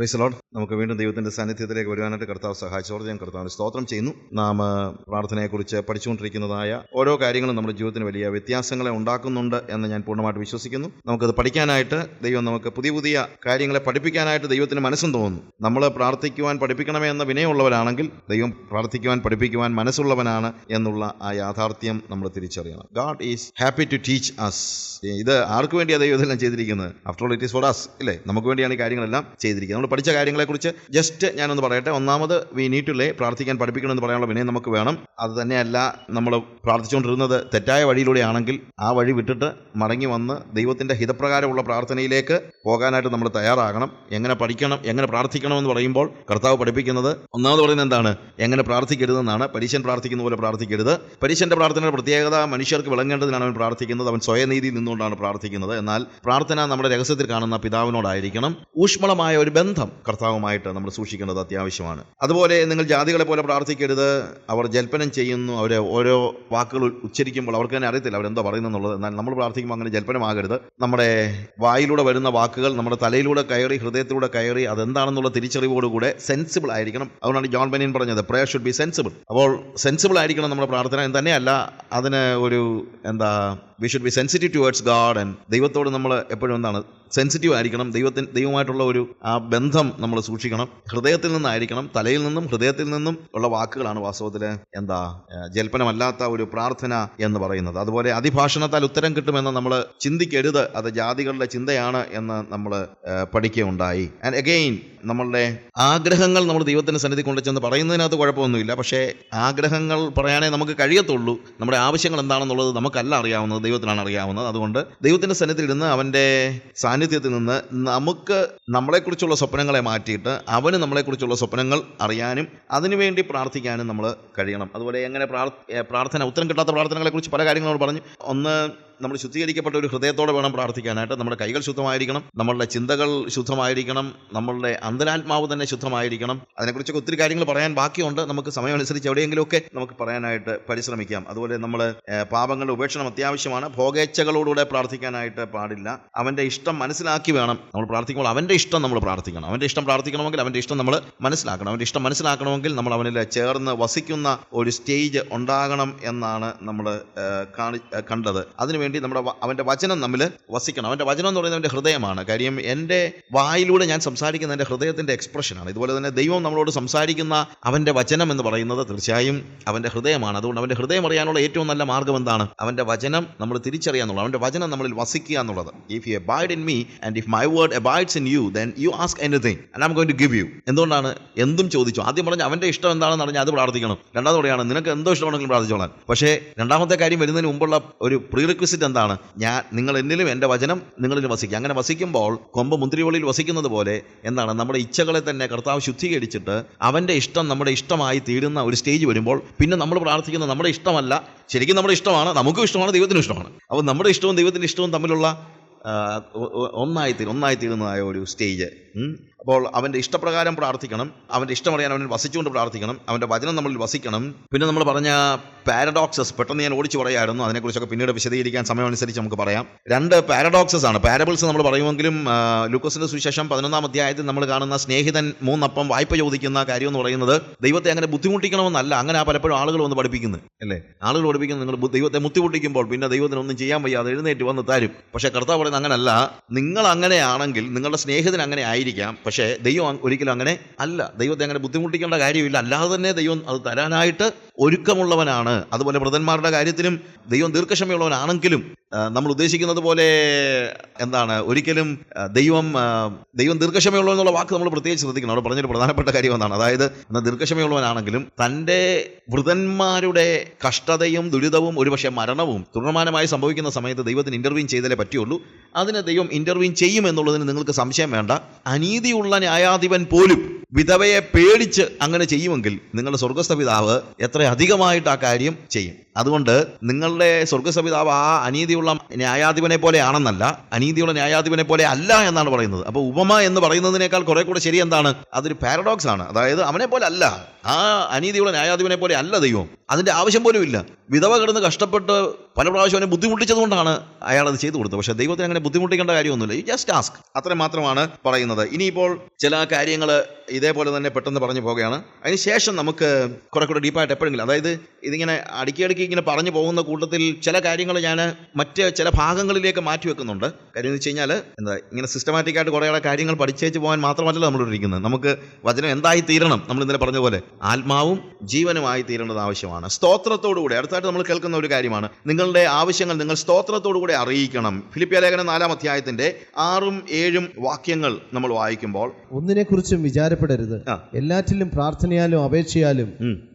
Praise the Lord. നമുക്ക് വീണ്ടും ദൈവത്തിൻ്റെ സാന്നിധ്യത്തിലേക്ക് വരുവാനായിട്ട് കർത്താവ് സഹായിച്ചതോടെ ഞാൻ കർത്താവിന് സ്തോത്രം ചെയ്യുന്നു. നാം പ്രാർത്ഥനയെക്കുറിച്ച് പഠിച്ചുകൊണ്ടിരിക്കുന്നതായ ഓരോ കാര്യങ്ങളും നമ്മുടെ ജീവിതത്തിന് വലിയ വ്യത്യാസങ്ങളെ ഉണ്ടാക്കുന്നുണ്ട് എന്ന് ഞാൻ പൂർണ്ണമായിട്ട് വിശ്വസിക്കുന്നു. നമുക്കത് പഠിക്കാനായിട്ട് ദൈവം നമുക്ക് പുതിയ പുതിയ കാര്യങ്ങളെ പഠിപ്പിക്കാനായിട്ട് ദൈവത്തിന് മനസ്സും തോന്നുന്നു. നമ്മൾ പ്രാർത്ഥിക്കുവാൻ പഠിപ്പിക്കണമേ എന്ന വിനയമുള്ളവരാണെങ്കിൽ ദൈവം പ്രാർത്ഥിക്കുവാൻ പഠിപ്പിക്കുവാൻ മനസ്സുള്ളവനാണ് എന്നുള്ള ആ യാഥാർത്ഥ്യം നമ്മൾ തിരിച്ചറിയണം. God is happy to teach us. ഇത് ആർക്ക് വേണ്ടിയാണ് ദൈവം ഇതെല്ലാം ചെയ്തിരിക്കുന്നത്? After all it is for us, ഇല്ലേ? നമുക്ക് വേണ്ടിയാണ് ഈ കാര്യങ്ങളെല്ലാം ചെയ്തിരിക്കുന്നത്. നമ്മൾ പഠിച്ച കാര്യങ്ങളെക്കുറിച്ച് ജസ്റ്റ് ഞാനൊന്ന് പറയട്ടെ. ഒന്നാമത്, വി നീഡ് ടു പ്രാർത്ഥിക്കാൻ പഠിപ്പിക്കണമെന്ന് പറയാനുള്ള വിനയം നമുക്ക് വേണം. അത് തന്നെയല്ല, നമ്മൾ പ്രാർത്ഥിച്ചുകൊണ്ടിരുന്നത് തെറ്റായ വഴിയിലൂടെയാണെങ്കിൽ ആ വഴി വിട്ടിട്ട് മടങ്ങി വന്ന് ദൈവത്തിൻ്റെ ഹിതപ്രകാരമുള്ള പ്രാർത്ഥനയിലേക്ക് പോകാനായിട്ട് നമ്മൾ തയ്യാറാകണം. എങ്ങനെ പഠിക്കണം, എങ്ങനെ പ്രാർത്ഥിക്കണമെന്ന് പറയുമ്പോൾ കർത്താവ് പഠിപ്പിക്കുന്നത് ഒന്നാമത് പറയുന്നത് എന്താണ്? എങ്ങനെ പ്രാർത്ഥിക്കരുതെന്നാണ്. പരീശൻ പ്രാർത്ഥിക്കുന്ന പോലെ പ്രാർത്ഥിക്കരുത്. പരീശൻ്റെ പ്രാർത്ഥനയുടെ പ്രത്യേകത മനുഷ്യർക്ക് വിളങ്ങേണ്ടതിനാണ് അവൻ പ്രാർത്ഥിക്കുന്നത്. അവൻ സ്വയനീതിയിൽ നിന്നുകൊണ്ടാണ് പ്രാർത്ഥിക്കുന്നത്. എന്നാൽ പ്രാർത്ഥന നമ്മുടെ രഹസ്യത്തിൽ കാണുന്ന പിതാവിനോടായിരിക്കണം. ഊഷ്മളമായ ഒരു ബന്ധം കർത്താവുമായിട്ട് നമ്മൾ സൂക്ഷിക്കേണ്ടത് അത്യാവശ്യമാണ്. അതുപോലെ നിങ്ങൾ ജാതികളെ പോലെ പ്രാർത്ഥിക്കരുത്. അവർ ജൽപ്പനം ചെയ്യുന്നു. അവർ ഓരോ വാക്കുകൾ ഉച്ചരിക്കുമ്പോൾ അവർക്ക് തന്നെ അറിയത്തില്ല അവരെന്തോ പറയുന്നുള്ളത്. എന്നാൽ നമ്മൾ പ്രാർത്ഥിക്കുമ്പോൾ അങ്ങനെ ജൽപ്പനമാകരുത്. നമ്മുടെ വായിലൂടെ വരുന്ന വാക്കുകൾ നമ്മുടെ തലയിലൂടെ കയറി ഹൃദയത്തിലൂടെ കയറി അതെന്താണെന്നുള്ള തിരിച്ചറിവോടുകൂടെ സെൻസിബിൾ ആയിരിക്കണം. അതുകൊണ്ടാണ് ജോൺ ബെനിയൻ പറഞ്ഞത് പ്രേയർ ഷുഡ് ബി സെൻസിബിൾ. അപ്പോൾ സെൻസിബിൾ ആയിരിക്കണം നമ്മുടെ പ്രാർത്ഥന എന്ന് തന്നെയല്ല, അതിന് ഒരു we should be sensitive towards God. And ദൈവത്തോട് നമ്മൾ എപ്പോഴും എന്താണ്? സെൻസിറ്റീവ് ആയിരിക്കണം. ദൈവമായിട്ടുള്ള ഒരു ആ ബന്ധം നമ്മൾ സൂക്ഷിക്കണം. ഹൃദയത്തിൽ നിന്നായിരിക്കണം. തലയിൽ നിന്നും ഹൃദയത്തിൽ നിന്നും ഉള്ള വാക്കുകളാണ് വാസ്തവത്തിൽ ജൽപ്പനമല്ലാത്ത ഒരു പ്രാർത്ഥന എന്ന് പറയുന്നത്. അതുപോലെ അതിഭാഷണത്താൽ ഉത്തരം കിട്ടുമെന്ന് നമ്മൾ ചിന്തിക്കരുത്. അത് ജാതികളുടെ ചിന്തയാണ് എന്ന് നമ്മൾ പഠിക്കുകയുണ്ടായി. ആൻഡ് അഗെയിൻ, നമ്മളുടെ ആഗ്രഹങ്ങൾ നമ്മൾ ദൈവത്തിൻ്റെ സന്നിധി കൊണ്ടുചെന്ന് പറയുന്നതിനകത്ത് കുഴപ്പമൊന്നുമില്ല. പക്ഷേ ആഗ്രഹങ്ങൾ പറയാനേ നമുക്ക് കഴിയത്തുള്ളൂ. നമ്മുടെ ആവശ്യങ്ങൾ എന്താണെന്നുള്ളത് നമുക്കല്ല അറിയാവുന്നത്, ദൈവത്തിനാണ് അറിയാവുന്നത്. അതുകൊണ്ട് ദൈവത്തിൻ്റെ സന്നിധിയിൽ നിന്ന് അവൻ്റെ സാന്നിധ്യത്തിൽ നിന്ന് നമുക്ക് നമ്മളെക്കുറിച്ചുള്ള സ്വപ്നങ്ങളെ മാറ്റിയിട്ട് അവന് നമ്മളെക്കുറിച്ചുള്ള സ്വപ്നങ്ങൾ അറിയാനും അതിനുവേണ്ടി പ്രാർത്ഥിക്കാനും നമ്മൾ കഴിയണം. അതുപോലെ എങ്ങനെ പ്രാർത്ഥന ഉത്തരം കിട്ടാത്ത പ്രാർത്ഥനകളെക്കുറിച്ച് പല കാര്യങ്ങൾ നമ്മൾ പറഞ്ഞു. ഒന്ന്, നമ്മൾ ശുദ്ധീകരിക്കപ്പെട്ട ഒരു ഹൃദയത്തോടെ വേണം പ്രാർത്ഥിക്കാനായിട്ട്. നമ്മുടെ കൈകൾ ശുദ്ധമായിരിക്കണം, നമ്മളുടെ ചിന്തകൾ ശുദ്ധമായിരിക്കണം, നമ്മളുടെ അന്തരാത്മാവ് തന്നെ ശുദ്ധമായിരിക്കണം. അതിനെക്കുറിച്ചൊക്കെ ഒത്തിരി കാര്യങ്ങൾ പറയാൻ ബാക്കിയുണ്ട്. നമുക്ക് സമയമനുസരിച്ച് എവിടെയെങ്കിലുമൊക്കെ നമുക്ക് പറയാനായിട്ട് പരിശ്രമിക്കാം. അതുപോലെ നമ്മൾ പാപങ്ങളുടെ ഉപേക്ഷണം അത്യാവശ്യമാണ്. ഭോഗേച്ഛകളോടുകൂടെ പ്രാർത്ഥിക്കാനായിട്ട് പാടില്ല. അവൻ്റെ ഇഷ്ടം മനസ്സിലാക്കി വേണം നമ്മൾ പ്രാർത്ഥിക്കുമ്പോൾ. അവൻ്റെ ഇഷ്ടം നമ്മൾ പ്രാർത്ഥിക്കണം. അവൻ്റെ ഇഷ്ടം പ്രാർത്ഥിക്കണമെങ്കിൽ അവൻ്റെ ഇഷ്ടം നമ്മൾ മനസ്സിലാക്കണം. അവൻ്റെ ഇഷ്ടം മനസ്സിലാക്കണമെങ്കിൽ നമ്മൾ അവനിൽ ചേർന്ന് വസിക്കുന്ന ഒരു സ്റ്റേജ് ഉണ്ടാകണം എന്നാണ് നമ്മൾ കണ്ടത്. അതിനുവേണ്ടി അവൻ്റെ വചനം നമ്മൾ വസിക്കണം. അവൻ്റെ വചനം എന്ന് പറയുന്നത് അവൻ്റെ ഹൃദയമാണ്. കാര്യം എൻ്റെ വായിലൂടെ ഞാൻ സംസാരിക്കുന്ന എൻ്റെ ഹൃദയത്തിൻ്റെ എക്സ്പ്രഷനാണ്. ഇതുപോലെ തന്നെ ദൈവം നമ്മളോട് സംസാരിക്കുന്ന അവൻ്റെ വചനം എന്ന് പറയുന്നത് തീർച്ചയായും അവൻ്റെ ഹൃദയമാണ്. അതുകൊണ്ട് അവൻ്റെ ഹൃദയം അറിയാനുള്ള ഏറ്റവും നല്ല മാർഗ്ഗം എന്താണ്? അവൻ്റെ വചനം നമ്മൾ തിരിച്ചറിയാന്നുള്ളത്, അവൻ്റെ വചനം നമ്മളിൽ വസിക്കുക എന്നുള്ളത്. If you abide in me and if my word abides in you then you ask anything and I am going to give you. എന്തുകൊണ്ടാണ്? എന്തും ചോദിച്ചു. ആദ്യം പറഞ്ഞ അവൻ്റെ ഇഷ്ടം എന്താണെന്ന് പറഞ്ഞാൽ അത് പ്രാർത്ഥിക്കണം. രണ്ടാമത് പറയാണ് നിനക്ക് എന്തോ ഇഷ്ടമാണെങ്കിലും പ്രാർത്ഥിച്ചോളാൻ. പക്ഷേ രണ്ടാമത്തെ കാര്യം വരുന്നതിന് മുമ്പുള്ള ഒരു പ്രീറിക്വിസിറ്റ് എന്താണ്? നിങ്ങൾ എന്നിലും എൻ്റെ വചനം നിങ്ങളിലും വസിക്കുക. അങ്ങനെ വസിക്കുമ്പോൾ കൊമ്പ് മുന്തിരിവള്ളിയിൽ വസിക്കുന്നത് പോലെ എന്താണ്? നമ്മുടെ ഇച്ഛകളെ തന്നെ കർത്താവ് ശുദ്ധീകരിച്ചിട്ട് അവൻ്റെ ഇഷ്ടം നമ്മുടെ ഇഷ്ടമായി തീരുന്ന ഒരു സ്റ്റേജ് വരുമ്പോൾ പിന്നെ നമ്മൾ പ്രാർത്ഥിക്കുന്നത് നമ്മുടെ ഇഷ്ടമല്ല, ശരിക്കും നമ്മുടെ ഇഷ്ടമാണ്, നമുക്കും ഇഷ്ടമാണ്, ദൈവത്തിനും ഇഷ്ടമാണ്. അപ്പോൾ നമ്മുടെ ഇഷ്ടവും ദൈവത്തിൻ്റെ ഇഷ്ടവും തമ്മിലുള്ള ഒന്നായിത്തീരുന്നതായ ഒരു സ്റ്റേജ്. അപ്പോൾ അവൻ്റെ ഇഷ്ടപ്രകാരം പ്രാർത്ഥിക്കണം. അവൻ്റെ ഇഷ്ടമറിയാൻ അവനിൽ വസിച്ചുകൊണ്ട് പ്രാർത്ഥിക്കണം. അവൻ്റെ വചനം നമ്മളിൽ വസിക്കണം. പിന്നെ നമ്മൾ പറഞ്ഞ പാരഡോക്സസ് പെട്ടെന്ന് ഞാൻ ഓടിച്ചു പറയായിരുന്നു. അതിനെക്കുറിച്ചൊക്കെ പിന്നീട് വിശദീകരിക്കാൻ സമയമനുസരിച്ച് നമുക്ക് പറയാം. 2 പാരഡോക്സസ് ആണ്. പാരബിൾസ് നമ്മൾ പറയുമെങ്കിലും ലൂക്കോസിന്റെ സുവിശേഷം 11-ാം അധ്യായത്തിൽ നമ്മൾ കാണുന്ന സ്നേഹിതൻ 3 അപ്പം വായ്പ ചോദിക്കുന്ന കാര്യം എന്ന് പറയുന്നത് ദൈവത്തെ അങ്ങനെ ബുദ്ധിമുട്ടിക്കണമെന്നല്ല. അങ്ങനെ പലപ്പോഴും ആളുകൾ വന്ന് പഠിപ്പിക്കുന്നത് അല്ലേ? ആളുകൾ പഠിപ്പിക്കുന്നത് നിങ്ങൾ ദൈവത്തെ ബുദ്ധിമുട്ടിക്കുമ്പോൾ പിന്നെ ദൈവത്തിനൊന്നും ചെയ്യാൻ വയ്യാതെ എഴുന്നേറ്റ് വന്ന് തരും. പക്ഷേ കർത്താവ് പറയുന്നത് അങ്ങനല്ല. നിങ്ങൾ അങ്ങനെയാണെങ്കിൽ നിങ്ങളുടെ സ്നേഹിതൻ അങ്ങനെ ആയിരിക്കാം, പക്ഷേ ദൈവം ഒരിക്കലും അങ്ങനെ അല്ല. ദൈവത്തെ അങ്ങനെ ബുദ്ധിമുട്ടിക്കേണ്ട കാര്യമില്ല. അല്ലാതെ തന്നെ ദൈവം അത് തരാനായിട്ട് ഒരുക്കമുള്ളവനാണ്. അതുപോലെ വൃതന്മാരുടെ കാര്യത്തിലും ദൈവം ദീർഘക്ഷമയുള്ളവനാണെങ്കിലും നമ്മൾ ഉദ്ദേശിക്കുന്നത് പോലെ എന്താണ് ഒരിക്കലും ദൈവം ദീർഘക്ഷമയുള്ളവെന്നുള്ള വാക്ക് നമ്മൾ പ്രത്യേകിച്ച് ശ്രദ്ധിക്കണം. അവിടെ പറഞ്ഞൊരു പ്രധാനപ്പെട്ട കാര്യം എന്നാണ്. അതായത് ദീർഘക്ഷമയുള്ളവനാണെങ്കിലും തൻ്റെ വൃതന്മാരുടെ കഷ്ടതയും ദുരിതവും ഒരുപക്ഷെ മരണവും തുടർമാനമായി സംഭവിക്കുന്ന സമയത്ത് ദൈവത്തിന് ഇൻ്റർവീൻ ചെയ്താലേ പറ്റുള്ളൂ. അതിന് ദൈവം ഇൻ്റർവീൻ ചെയ്യുമെന്നുള്ളതിന് നിങ്ങൾക്ക് സംശയം വേണ്ട. അനീതിയുള്ള ന്യായാധിപൻ പോലും വിധവയെ പേടിച്ച് അങ്ങനെ ചെയ്യുമെങ്കിൽ നിങ്ങളുടെ സ്വർഗസ്ഥ പിതാവ് എത്ര അധികമായിട്ട് ആ കാര്യം ചെയ്യും. അതുകൊണ്ട് നിങ്ങളുടെ സ്വർഗ്ഗസപിതാവ് ആ അനീതിയുള്ള ന്യായാധിപനെ പോലെ ആണെന്നല്ല, അനീതിയുള്ള ന്യായാധിപനെ പോലെ അല്ല എന്നാണ് പറയുന്നത്. അപ്പോൾ ഉപമ എന്ന് പറയുന്നതിനേക്കാൾ കുറെ കൂടെ ശരി എന്താണ്? അതൊരു പാരഡോക്സ് ആണ്. അതായത് അവനെ പോലെ അല്ല, ആ അനീതിയുള്ള ന്യായാധിപനെ പോലെ അല്ല ദൈവം. അതിന്റെ ആവശ്യം പോലും ഇല്ല. വിധവ കിടന്ന് കഷ്ടപ്പെട്ട് പല പ്രാവശ്യം അവനെ ബുദ്ധിമുട്ടിച്ചതുകൊണ്ടാണ് അയാൾ അത് ചെയ്തു കൊടുത്തത്. പക്ഷേ ദൈവത്തിന് അങ്ങനെ ബുദ്ധിമുട്ടിക്കേണ്ട കാര്യമൊന്നുമില്ല. യു ജസ്റ്റ് ആസ്ക്, അത്ര മാത്രമാണ് പറയുന്നത്. ഇനിയിപ്പോൾ ചില കാര്യങ്ങൾ ഇതേപോലെ തന്നെ പെട്ടെന്ന് പറഞ്ഞു പോവുകയാണ്. അതിനുശേഷം നമുക്ക് കുറെ കൂടെ ഡീപ്പായിട്ട് എപ്പോഴെങ്കിലും, അതായത് ഇതിങ്ങനെ അടുക്കി ഇങ്ങനെ പറഞ്ഞു പോകുന്ന കൂട്ടത്തിൽ ചില കാര്യങ്ങൾ ഞാൻ മറ്റ് ചില ഭാഗങ്ങളിലേക്ക് മാറ്റി വെക്കുന്നുണ്ട്. കാര്യം എന്ന് വെച്ച് കഴിഞ്ഞാൽ ഇങ്ങനെ സിസ്റ്റമാറ്റിക്കായിട്ട് കുറേ കാര്യങ്ങൾ പഠിച്ചേച്ച് പോകാൻ മാത്രമല്ല നമ്മൾ ഇരിക്കുന്നത്. നമുക്ക് വചനം എന്തായി തീരണം, നമ്മൾ ഇന്നലെ പറഞ്ഞ പോലെ ആത്മാവും ജീവനുമായി തീരേണ്ടത് ആവശ്യമാണ്. സ്തോത്രത്തോടുകൂടി അടുത്തായിട്ട് നമ്മൾ കേൾക്കുന്ന ഒരു കാര്യമാണ്, നിങ്ങളുടെ ആവശ്യങ്ങൾ നിങ്ങൾ സ്തോത്രത്തോടുകൂടി അറിയിക്കണം. ഫിലിപ്പിയ ലേഖനം 4-ാം അധ്യായത്തിന്റെ 6-7 വാക്യങ്ങൾ നമ്മൾ വായിക്കുമ്പോൾ, ഒന്നിനെക്കുറിച്ചും വിചാരപ്പെടരുത്, എല്ലാറ്റിലും പ്രാർത്ഥനയാലും അപേക്ഷയാലും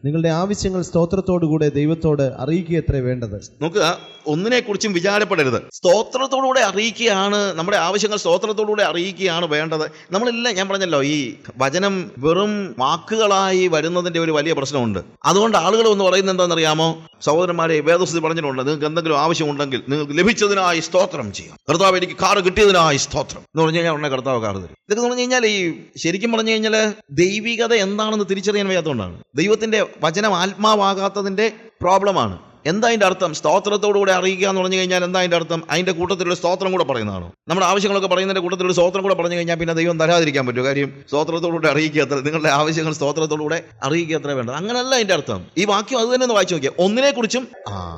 നിങ്ങളുടെ ആവശ്യങ്ങൾ സ്തോത്രത്തോടുകൂടെ ദൈവത്തോട് അറിയിക്കുകയത്രേ വേണ്ടത്. നോക്കുക, ഒന്നിനെക്കുറിച്ചും വിചാരപ്പെടരുത്, സ്തോത്രത്തോടുകൂടെ അറിയിക്കുകയാണ്. നമ്മുടെ ആവശ്യങ്ങൾ സ്തോത്രത്തോടുകൂടെ അറിയിക്കുകയാണ് വേണ്ടത്. നമ്മളെല്ലാം, ഞാൻ പറഞ്ഞല്ലോ, ഈ വചനം വെറും വാക്കുകളായി വരുന്നതിന്റെ ഒരു വലിയ പ്രശ്നമുണ്ട്. അതുകൊണ്ട് ആളുകൾ ഒന്ന് പറയുന്നത് എന്താണെന്നറിയാമോ? സഹോദരന്മാരെ, വേദപുസ്തകത്തിൽ പറഞ്ഞിട്ടുണ്ട്, നിങ്ങൾക്ക് എന്തെങ്കിലും ആവശ്യമുണ്ടെങ്കിൽ നിങ്ങൾക്ക് ലഭിച്ചതിനായി സ്തോത്രം ചെയ്യാം. കർത്താവ് എനിക്ക് കാറ് കിട്ടിയതിനായി സ്തോത്രം എന്ന് പറഞ്ഞു കഴിഞ്ഞാൽ ഉടനെ കർത്താവ് കാറ് തരും. ഇതൊക്കെ പറഞ്ഞു കഴിഞ്ഞാൽ ഈ ശരിക്കും പറഞ്ഞു കഴിഞ്ഞാൽ ദൈവികത എന്താണെന്ന് തിരിച്ചറിയാൻ വയ്യാത്തതുകൊണ്ടാണ്. ദൈവത്തിന്റെ വചനം ആത്മാവാകാത്തതിന്റെ പ്രോബ്ലമാണ്. എന്താ അതിൻ്റെ അർത്ഥം? സ്തോത്രത്തോടുകൂടെ അറിയിക്കുക എന്ന് പറഞ്ഞു കഴിഞ്ഞാൽ എന്താ അതിൻ്റെ അർത്ഥം? അതിൻ്റെ കൂട്ടത്തിലൊരു സ്തോത്രം കൂടെ പറയുന്നതാണോ? നമ്മുടെ ആവശ്യങ്ങളൊക്കെ പറയുന്നതിൻ്റെ കൂട്ടത്തിലൊരു സ്തോത്രം കൂടെ പറഞ്ഞു കഴിഞ്ഞാൽ പിന്നെ ദൈവം തരാതിരിക്കാൻ പറ്റുമോ? കാര്യം സ്തോത്രത്തോടുകൂടെ അറിയിക്കുക അത്ര, നിങ്ങളുടെ ആവശ്യങ്ങൾ സ്തോത്രത്തോടുകൂടെ അറിയിക്കുക അത്ര വേണ്ടത്. അങ്ങനെയല്ല അതിൻ്റെ അർത്ഥം. ഈ വാക്യം അത് തന്നെ ഒന്ന് വായിച്ചു നോക്കിയാൽ, ഒന്നിനെക്കുറിച്ചും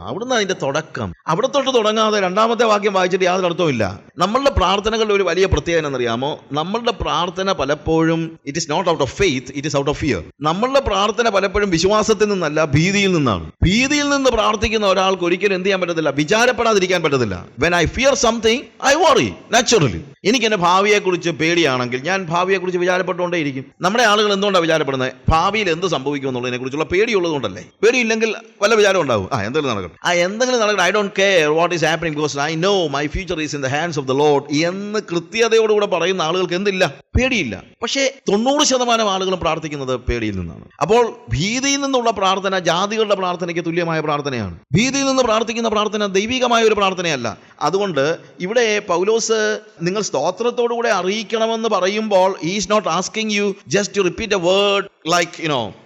അവിടുന്ന് അതിൻ്റെ തുടക്കം, അവിടെ തൊട്ട് തുടങ്ങാതെ രണ്ടാമത്തെ വാക്യം വായിച്ചിട്ട് യാതൊരു അർത്ഥമില്ല. നമ്മളുടെ പ്രാർത്ഥനകളുടെ ഒരു വലിയ പ്രത്യേകത എന്നറിയാമോ? നമ്മളുടെ പ്രാർത്ഥന പലപ്പോഴും it is not out of faith, it is out of fear. നമ്മളുടെ പ്രാർത്ഥന പലപ്പോഴും വിശ്വാസത്തിൽ നിന്നല്ല, ഭീതിയിൽ നിന്നാണ്. ഭീതിയിൽ നിന്ന് പ്രാർത്ഥിക്കുന്ന ഒരാൾക്ക് ഒരിക്കലും എന്ത് ചെയ്യാൻ പറ്റത്തില്ല? വിചാരപ്പെടാതിരിക്കാൻ പറ്റത്തില്ല. When I fear something I worry naturally. എനിക്ക് എൻ്റെ ഭാവിയെക്കുറിച്ച് പേടിയാണെങ്കിൽ ഞാൻ ഭാവിയെക്കുറിച്ച് വിചാരപ്പെട്ടുകൊണ്ടേയിരിക്കും. നമ്മുടെ ആളുകൾ എന്തുകൊണ്ടാണ് വിചാരപ്പെടുന്നത്? ഭാവിയിൽ എന്ത് സംഭവിക്കും എന്നുള്ളതിനെ കുറിച്ചുള്ള പേടിയുള്ളത് കൊണ്ടല്ലേ. പേടിയില്ലെങ്കിൽ വല്ല വിചാരം ഉണ്ടാവും, എന്തെങ്കിലും നടക്കണം, എന്തെങ്കിലും നടക്കണം, I don't care what is happening because I know my future is in the hands of the Lord എന്ന് കൃത്യതയോടുകൂടെ പറയുന്ന ആളുകൾക്ക് എന്തില്ല? പേടിയില്ല. പക്ഷേ 90% ആളുകളും പ്രാർത്ഥിക്കുന്നത് പേടിയിൽ നിന്നാണ്. അപ്പോൾ ഭീതിയിൽ നിന്നുള്ള പ്രാർത്ഥന ജാതികളുടെ പ്രാർത്ഥനയ്ക്ക് തുല്യമായ പ്രാർത്ഥനയാണ്. ഭീതിയിൽ നിന്ന് പ്രാർത്ഥിക്കുന്ന പ്രാർത്ഥന ദൈവികമായ ഒരു പ്രാർത്ഥനയല്ല. അതുകൊണ്ട് ഇവിടെ പൗലോസ് നിങ്ങൾ സ്തോത്രത്തോടുകൂടെ അറിയിക്കണമെന്ന് പറയുമ്പോൾ he is not asking you just to repeat a word like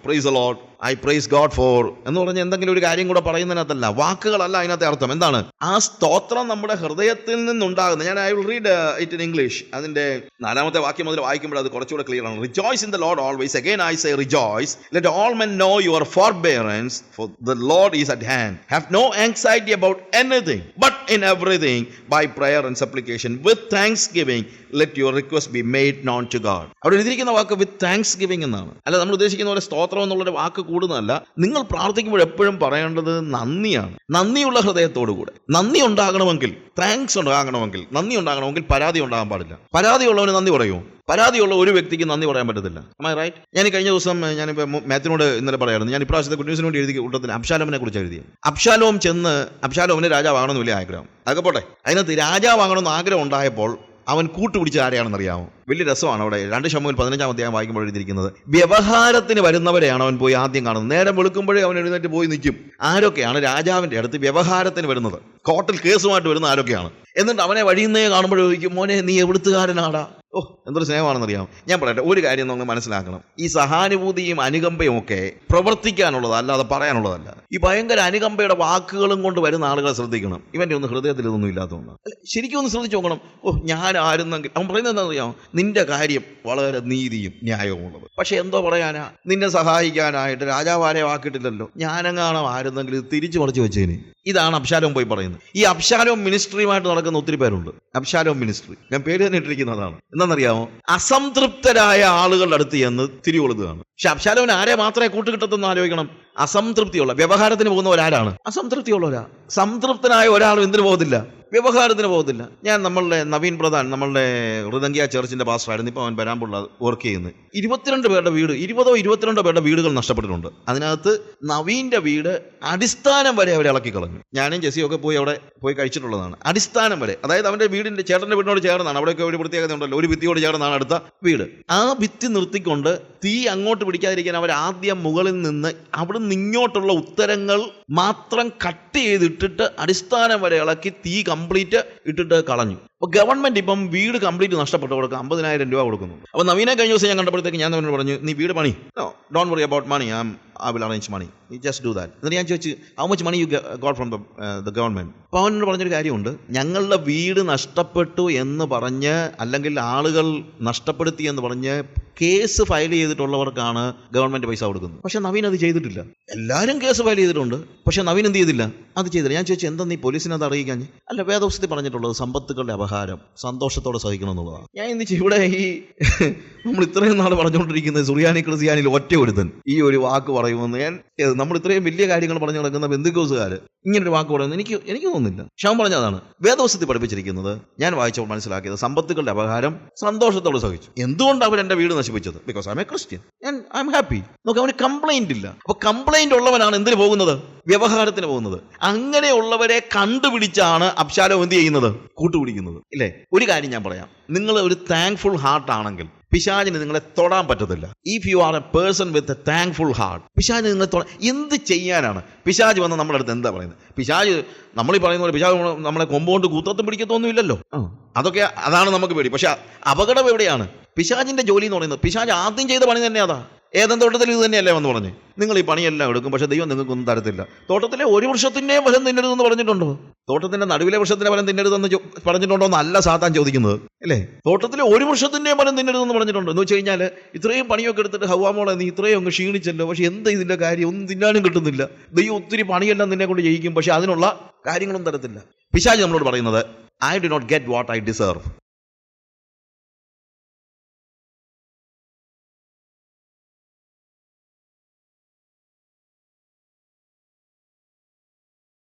praise the Lord, I praise God for എന്ന് പറഞ്ഞ് എന്തെങ്കിലും ഒരു കാര്യം കൂടെ പറയുന്നതിനകത്തല്ല, വാക്കുകളല്ല അതിനകത്തെ അർത്ഥം. എന്താണ് ആ സ്തോത്രം? നമ്മുടെ ഹൃദയത്തിൽ നിന്നുണ്ടാകുന്നത്. ഞാൻ I will read it in English. അതിന്റെ 4-ാമത്തെ വാക്യം മുതൽ വായിക്കുമ്പോൾ അത് കുറച്ചുകൂടെ ക്ലിയർ ആണ്. Rejoice in the Lord always. Again I say rejoice. Let all men know your forbearance, for the Lord is at hand. Have no anxiety about anything, but in everything by prayer and supplication with thanksgiving let your request be made known to God. അവിടെ എഴുതിയിരിക്കുന്ന വാക്ക് വിത്ത് thanks giving എന്നാണ്. അല്ല, നമ്മൾ ഉദ്ദേശിക്കുന്ന പോലെ സ്തോത്രം എന്നുള്ളൊരു വാക്ക് കൂടുന്നതല്ല. നിങ്ങൾ പ്രാർത്ഥിക്കുമ്പോൾ എപ്പോഴും പറയേണ്ടത് നന്ദിയാണ്. നന്ദിയുള്ള ഹൃദയത്തോടുകൂടെ. നന്ദി ഉണ്ടാകണമെങ്കിൽ, താങ്ക്സ് ഉണ്ടാകണമെങ്കിൽ, നന്ദി ഉണ്ടാകണമെങ്കിൽ പരാതി ഉണ്ടാകാൻ പാടില്ല. പരാതിയുള്ളവന് നന്ദി പറയുമോ? പരാതിയുള്ള ഒരു വ്യക്തിക്ക് നന്ദി പറയാൻ പറ്റത്തില്ല. റൈറ്റ്? ഞാൻ കഴിഞ്ഞ ദിവസം ഞാനിപ്പോൾ മാത്യുവിനോട് ഇന്നലെ പറയാറുണ്ട്, ഞാൻ ഇപ്രാവശ്യത്തെ ഗുഡ് ന്യൂസിന് വേണ്ടി എഴുതിയ കൂട്ടത്തിൽ അബ്ശാലോമിനെ കുറിച്ച് എഴുതിയ. അബ്ശാലോമിന് രാജാവാകണമെന്ന് വലിയ ആഗ്രഹം. അതൊക്കെ പോട്ടെ, അതിനകത്ത് രാജാവാകണമെന്ന് ആഗ്രഹം ഉണ്ടായപ്പോൾ അവൻ കൂട്ടുപിടിച്ച ആരെയാണെന്നറിയാമോ? വലിയ രസമാണ്. അവിടെ 2 ശമൂവേൽ 15-ാം അധ്യായം വായിക്കുമ്പോൾ എഴുതിയിരിക്കുന്നത്, വ്യവഹാരത്തിന് വരുന്നവരെയാണ് അവൻ പോയി ആദ്യം കാണുന്നത്. നേരം വെളുക്കുമ്പോഴേ അവൻ എഴുന്നേറ്റ് പോയി നിൽക്കും. ആരൊക്കെയാണ് രാജാവിൻ്റെ അടുത്ത് വ്യവഹാരത്തിന് വരുന്നത്? കോർട്ടിൽ കേസുമായിട്ട് വരുന്ന ആരൊക്കെയാണ്? എന്നിട്ട് അവനെ വഴിയുന്നേ കാണുമ്പോഴേക്കും, മോനെ നീ എവിടുത്തുകാരനാടാ? എന്തൊരു സ്നേഹമാണെന്നറിയാം. ഞാൻ പറയട്ടെ, ഒരു കാര്യം നമ്മൾ മനസ്സിലാക്കണം. ഈ സഹാനുഭൂതിയും അനുകമ്പയും ഒക്കെ പ്രവർത്തിക്കാനുള്ളതല്ല, അല്ലാതെ പറയാനുള്ളതല്ല. ഈ ഭയങ്കര അനുകമ്പയുടെ വാക്കുകളും കൊണ്ട് വരുന്ന ആളുകളെ ശ്രദ്ധിക്കണം. ഇവന്റെ ഒന്ന് ഹൃദയത്തിൽ ഇതൊന്നും ഇല്ലാത്തതുകൊണ്ടാണ്. അല്ല, ശരിക്കും ഒന്ന് ശ്രദ്ധിച്ചു നോക്കണം. ഞാൻ ആയിരുന്നെങ്കിൽ, അവൻ പറയുന്നത് എന്താണെന്നറിയാമോ? നിന്റെ കാര്യം വളരെ നീതിയും ന്യായവും ഉള്ളത്, പക്ഷെ എന്തോ പറയാനാ, നിന്നെ സഹായിക്കാനായിട്ട് രാജാവാരെ വാക്കിയിട്ടില്ലല്ലോ. ഞാനെങ്ങാണോ ആയിരുന്നെങ്കിൽ ഇത് തിരിച്ചു മറിച്ച് വെച്ചേന്. ഇതാണ് അബ്ശാലോം പോയി പറയുന്നത്. ഈ അബ്ശാലോം മിനിസ്ട്രിയുമായിട്ട് നടക്കുന്ന ഒത്തിരി പേരുണ്ട്. അബ്ശാലോം മിനിസ്ട്രി, ഞാൻ പേര് തന്നെ ഇട്ടിരിക്കുന്നതാണ്. എന്താണെന്നറിയാമോ? അസംതൃപ്തരായ ആളുകളുടെ അടുത്ത് ചെന്ന് തിരികൊളുകയാണ്. പക്ഷെ അബ്ശാലോമിന് ആരെ മാത്രമേ കൂട്ടുകിട്ടത്തെന്ന് ആലോചിക്കണം. അസംതൃപ്തിയുള്ള, വ്യവഹാരത്തിന് പോകുന്നവരാരാണ്? അസംതൃപ്തിയുള്ളവരാ. സംതൃപ്തനായ ഒരാളും എന്തിനു പോകത്തില്ല? വ്യവഹാരത്തിന് പോകത്തില്ല. ഞാൻ നമ്മളുടെ നവീൻ പ്രധാൻ, നമ്മളുടെ ഹൃദങ്കിയ ചർച്ചിന്റെ പാസ്റ്ററായിരുന്നു. ഇപ്പോൾ അവൻ വരാമ്പുള്ള വർക്ക് ചെയ്യുന്നത്. 22 പേരുടെ വീട്, 22 പേരുടെ വീടുകൾ നഷ്ടപ്പെട്ടിട്ടുണ്ട്. അതിനകത്ത് നവീൻ്റെ വീട് അടിസ്ഥാനം വരെ അവരെ ഇളക്കി കളഞ്ഞു. ഞാനും ജെസ്സിയൊക്കെ അവിടെ പോയി കഴിച്ചിട്ടുള്ളതാണ്. അടിസ്ഥാനം വരെ, അതായത് അവൻ്റെ വീടിൻ്റെ ചേട്ടൻ്റെ വീടിനോട് ചേർന്നാണ്. അവിടെയൊക്കെ ഒരു പ്രത്യേകത ഉണ്ടല്ലോ, ഒരു ഭിത്തിയോട് ചേർന്നാണ് അടുത്ത വീട്. ആ ഭിത്തി നിർത്തിക്കൊണ്ട് തീ അങ്ങോട്ട് പിടിക്കാതിരിക്കാൻ അവർ ആദ്യം മുകളിൽ നിന്ന് അവിടുന്ന് ഇങ്ങോട്ടുള്ള ഉത്തരങ്ങൾ മാത്രം കട്ട് ചെയ്തിട്ടിട്ട് അടിസ്ഥാനം വരെ ഇളക്കി തീ കംപ്ലീറ്റ് ഇട്ടിട്ട് കളഞ്ഞു. അപ്പോൾ ഗവൺമെന്റ് ഇപ്പം വീട് കംപ്ലീറ്റ് നഷ്ടപ്പെട്ടു കൊടുക്കുക 50,000 രൂപ കൊടുക്കുന്നു. അപ്പോൾ നവീനെ കഴിഞ്ഞ ദിവസം ഞാൻ കണ്ടപ്പോഴത്തേക്ക് ഞാൻ അവനോട് പറഞ്ഞു, നീ വീട് പണി, don't worry about money, I will arrange money, you just do that. എന്നിട്ട് ഞാൻ ചോദിച്ചു, how much money you got from the government? അപ്പോൾ അവനോട് പറഞ്ഞൊരു കാര്യമുണ്ട്, ഞങ്ങളുടെ വീട് നഷ്ടപ്പെട്ടു എന്ന് പറഞ്ഞ്, അല്ലെങ്കിൽ ആളുകൾ നഷ്ടപ്പെടുത്തി എന്ന് പറഞ്ഞ് കേസ് ഫയൽ ചെയ്തിട്ടുള്ളവർക്കാണ് ഗവൺമെന്റ് പൈസ കൊടുക്കുന്നത്. പക്ഷെ നവീൻ അത് ചെയ്തിട്ടില്ല. എല്ലാവരും കേസ് ഫയൽ ചെയ്തിട്ടുണ്ട്, പക്ഷെ നവീൻ എന്ത് ചെയ്തില്ല? അത് ചെയ്തില്ല. ഞാൻ ചോദിച്ചു, എന്താ നീ പോലീസിനെ അത് അറിയിക്കാൻ? അല്ല, വേദപുസ്തകത്തിൽ പറഞ്ഞിട്ടുള്ളത് സമ്പത്തുക്കളുടെ അപഹാരം സന്തോഷത്തോടെ സഹിക്കണം എന്നുള്ളതാണ്. ഞാൻ ഇന്ന് ഇവിടെ നമ്മൾ ഇത്രയും നാൾ പറഞ്ഞുകൊണ്ടിരിക്കുന്നത് സുറിയാനി ക്രിസ്ത്യാനിയിൽ ഒറ്റ ഒരുത്തൻ ഈ ഒരു വാക്ക് പറയുമെന്ന്, നമ്മൾ ഇത്രയും വലിയ കാര്യങ്ങൾ പറഞ്ഞു നടക്കുന്ന ബന്ധുക്കോസുകാർ ഇങ്ങനൊരു വാക്ക് പറയുന്നത് എനിക്ക് തോന്നുന്നില്ല. ക്ഷമ പറഞ്ഞതാണ് വേദപുസ്തകത്തിൽ പഠിപ്പിച്ചിരിക്കുന്നത്. ഞാൻ വായിച്ചപ്പോൾ മനസ്സിലാക്കിയത് സമ്പത്തുകളുടെ അപഹാരം സന്തോഷത്തോടെ സഹിച്ചു. എന്തുകൊണ്ട് അവർ എൻ്റെ വീട് നശിപ്പിച്ചത്? Because I M A Christian and I am happy. നോക്ക്, അവന് കംപ്ലൈന്റ് ഇല്ല. അപ്പൊ കംപ്ലൈന്റ് ഉള്ളവനാണ് എന്തിനു പോകുന്നത്? വ്യവഹാരത്തിന് പോകുന്നത്. അങ്ങനെയുള്ളവരെ കണ്ടുപിടിച്ചാണ് അബ്ശാലോം എന്ത് ചെയ്യുന്നത്? കൂട്ടുപിടിക്കുന്നത്. ഇല്ലേ? ഒരു കാര്യം ഞാൻ പറയാം, നിങ്ങൾ ഒരു താങ്ക്ഫുൾ ഹാർട്ട് ആണെങ്കിൽ പിശാചിന് നിങ്ങളെ തൊടാൻ പറ്റത്തില്ല. If you are A person with a thankful heart, പിശാചിന് നിങ്ങളെ തൊടാൻ എന്ത് ചെയ്യാനാണ്? പിശാച് വന്ന് നമ്മുടെ അടുത്ത് എന്താ പറയുന്നത്? പിശാച് നമ്മളീ പറയുന്ന പോലെ പിശാച് നമ്മളെ കൊമ്പുകൊണ്ട് കൂത്തത്തും പിടിക്കത്തൊന്നുമില്ലല്ലോ. അതാണ് നമുക്ക് പേടി. പക്ഷെ അപകടം എവിടെയാണ്? പിശാചിന്റെ ജോലി എന്ന് പറയുന്നത്, പിശാച് ആദ്യം ചെയ്ത പണി തന്നെ അതാ. ഏതെങ്കിലും തോട്ടത്തിൽ ഇത് തന്നെയല്ലേ വന്ന് പറഞ്ഞ്, നിങ്ങൾ ഈ പണിയെല്ലാം എടുക്കും, പക്ഷെ ദൈവം നിങ്ങൾക്കൊന്നും തരത്തില്ല. തോട്ടത്തിലെ ഒരു വൃക്ഷത്തിൻ്റെയും ഫലം തിന്നരുതെന്ന് പറഞ്ഞിട്ടുണ്ടോ? തോട്ടത്തിന്റെ നടുവിലെ വൃക്ഷത്തിന്റെ ഫലം തിന്നരുതെന്ന് പറഞ്ഞിട്ടുണ്ടോ എന്നല്ല സാത്താൻ ചോദിക്കുന്നത്, അല്ലേ? തോട്ടത്തിലെ ഒരു വൃക്ഷത്തിന്റെയും ഫലം തിന്നരുതെന്ന് പറഞ്ഞിട്ടുണ്ടോ? എന്ന് വെച്ച് കഴിഞ്ഞാൽ ഇത്രയും പണിയൊക്കെ എടുത്തിട്ട് ഹവ്വാമോളെ നീ ഇത്രയും അങ്ങ് ക്ഷീണിച്ചല്ലോ, പക്ഷെ എന്താ ഇതിന്റെ കാര്യം? ഒന്നും തിന്നാനും കിട്ടുന്നില്ല. ദൈവം ഒത്തിരി പണിയെല്ലാം നിന്നെ കൊണ്ട് ചെയ്യിക്കും, പക്ഷെ അതിനുള്ള കാര്യങ്ങളൊന്നും തരത്തില്ല. പിശാച് നമ്മളോട് പറയുന്നത്, I do not get what I deserve.